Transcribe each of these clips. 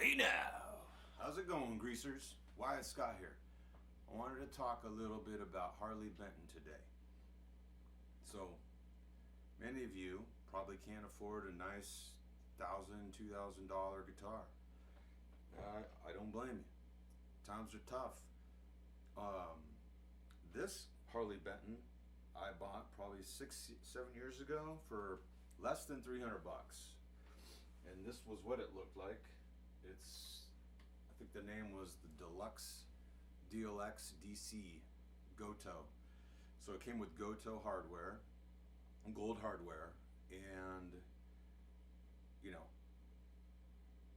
Hey now! How's it going, greasers? Wyatt Scott here. I wanted to talk a little bit about Harley Benton today. So, many of you probably can't afford a nice $1,000, $2,000 guitar. I don't blame you. Times are tough. Um, this Harley Benton I bought probably 6, 7 years ago for less than 300 bucks. And this was what it looked like. I think the name was the Deluxe DLX DC Goto. So it came with Goto hardware, gold hardware, and you know,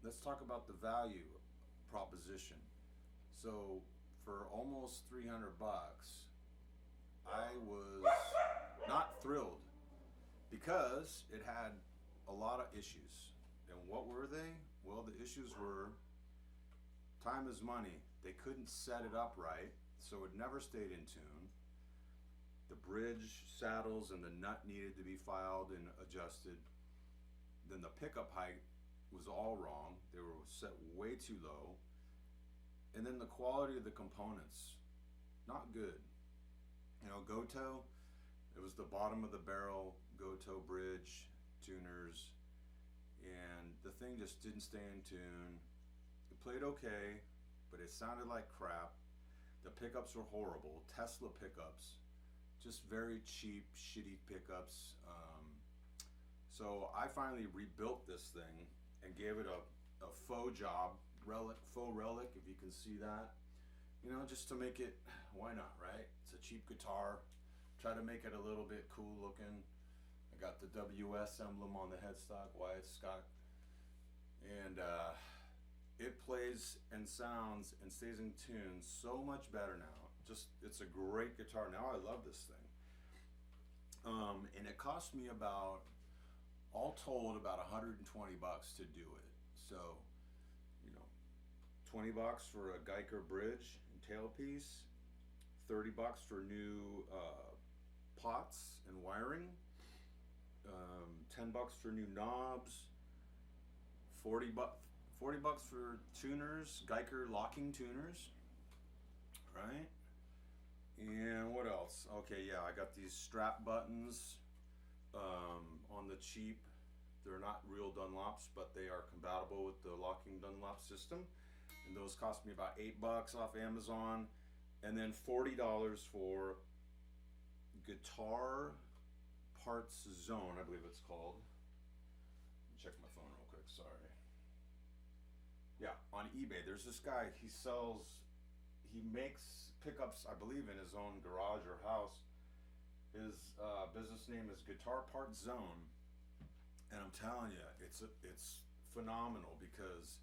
let's talk about the value proposition. So for almost 300 bucks, I was not thrilled because it had a lot of issues. And what were they? Well, the issues were time is money. They couldn't set it up right, so it never stayed in tune. The bridge saddles and the nut needed to be filed and adjusted. Then the pickup height was all wrong. They were set way too low. And then the quality of the components, not good. You know, Goto, it was the bottom of the barrel Goto bridge tuners, and the thing just didn't stay in tune. It played okay, but it sounded like crap. The pickups were horrible. Tesla pickups, just very cheap, shitty pickups. So I finally rebuilt this thing and gave it a faux job, faux relic, if you can see that. You know, just to make it, why not, right? It's a cheap guitar. Try to make it a little bit cool looking. I got the WS emblem on the headstock, Wyatt Scott. And it plays and sounds and stays in tune so much better now. Just, it's a great guitar. Now I love this thing. And it cost me about, all told, about 120 bucks to do it. So, you know, 20 bucks for a Geiger bridge and tailpiece, 30 bucks for new pots and wiring, 10 bucks for new knobs, 40 bucks for tuners, Geiger locking tuners, right? And what else? Okay, yeah, I got these strap buttons on the cheap. They're not real Dunlops, but they are compatible with the locking Dunlop system. And those cost me about $8 off Amazon. And then $40 for Guitar Parts Zone, I believe it's called. Check my phone real quick, sorry. Yeah, on eBay, there's this guy, he makes pickups, I believe, in his own garage or house. His business name is Guitar Parts Zone. And I'm telling you, it's phenomenal because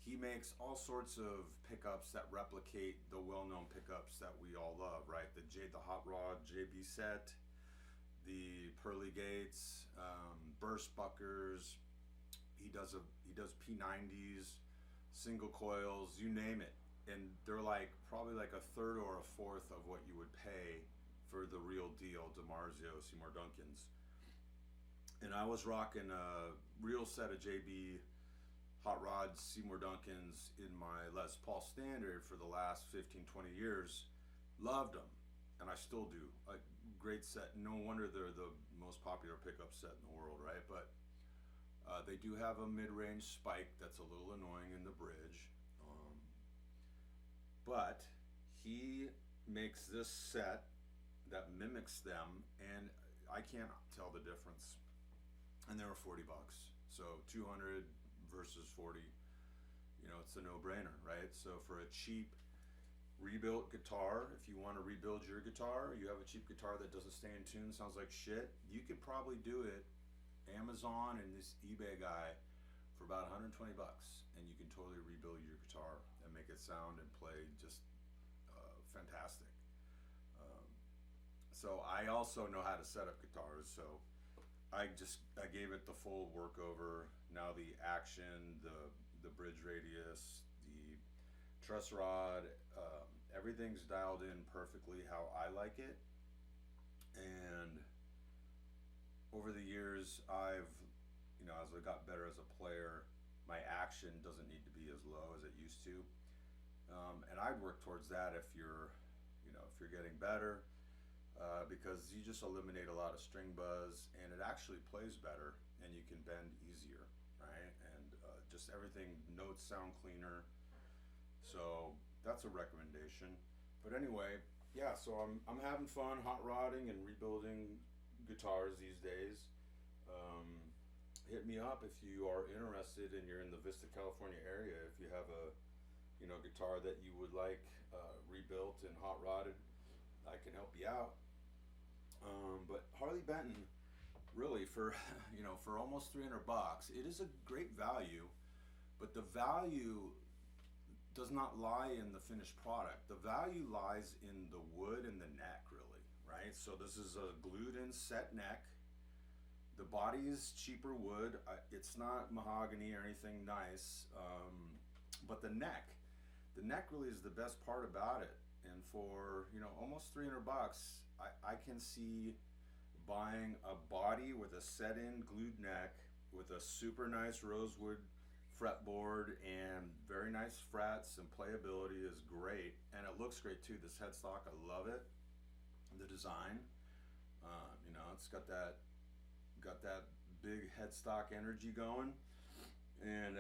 he makes all sorts of pickups that replicate the well-known pickups that we all love, right? The Hot Rod JB set, the Pearly Gates, burst buckers. He does P90s, single coils, you name it, and they're like probably like a third or a fourth of what you would pay for the real deal DiMarzio Seymour Duncans. And I was rocking a real set of JB Hot Rods Seymour Duncans in my Les Paul Standard for the last 15-20 years. Loved them, and I still do. A great set. No wonder they're the most popular pickup set in the world, right? But they do have a mid-range spike that's a little annoying in the bridge. But he makes this set that mimics them, and I can't tell the difference. And they were 40 bucks. So 200 versus 40, you know, it's a no-brainer, right? So for a cheap rebuilt guitar, if you want to rebuild your guitar, you have a cheap guitar that doesn't stay in tune, sounds like shit, you could probably do it Amazon and this eBay guy for about 120 bucks, and you can totally rebuild your guitar and make it sound and play just fantastic. So I also know how to set up guitars, so I gave it the full workover. Now the action, the bridge radius, the truss rod, everything's dialed in perfectly how I like it. And over the years, as I got better as a player, my action doesn't need to be as low as it used to. And I'd work towards that if you're, if you're getting better, because you just eliminate a lot of string buzz, and it actually plays better, and you can bend easier, right? And just everything, notes sound cleaner. So that's a recommendation. But anyway, yeah. So I'm having fun hot rodding and rebuilding guitars these days. Hit me up if you are interested and you're in the Vista, California area. If you have a guitar that you would like rebuilt and hot rodded, I can help you out. But Harley Benton, really, for for almost $300, it is a great value. But the value does not lie in the finished product. The value lies in the wood and the neck, really, right? So this is a glued-in set neck. The body is cheaper wood. It's not mahogany or anything nice, but the neck really is the best part about it. And for almost $300, I can see buying a body with a set-in glued neck with a super nice rosewood fretboard and very nice frets, and playability is great, and it looks great too. This headstock, I love it. The design, it's got that big headstock energy going, and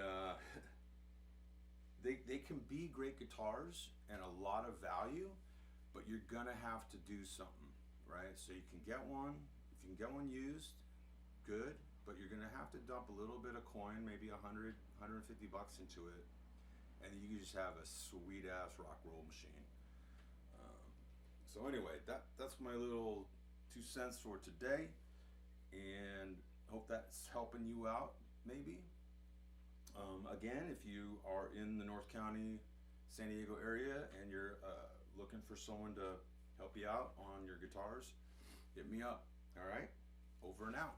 they can be great guitars and a lot of value, but you're gonna have to do something, right? So you can get one. If you can get one used, good, but you're gonna have to dump a little bit of coin, maybe $100, $150 into it, and you just have a sweet ass rock roll machine. So anyway, that's my little 2 cents for today, and hope that's helping you out, maybe. Again, if you are in the North County, San Diego area, and you're looking for someone to help you out on your guitars, hit me up. All right, over and out.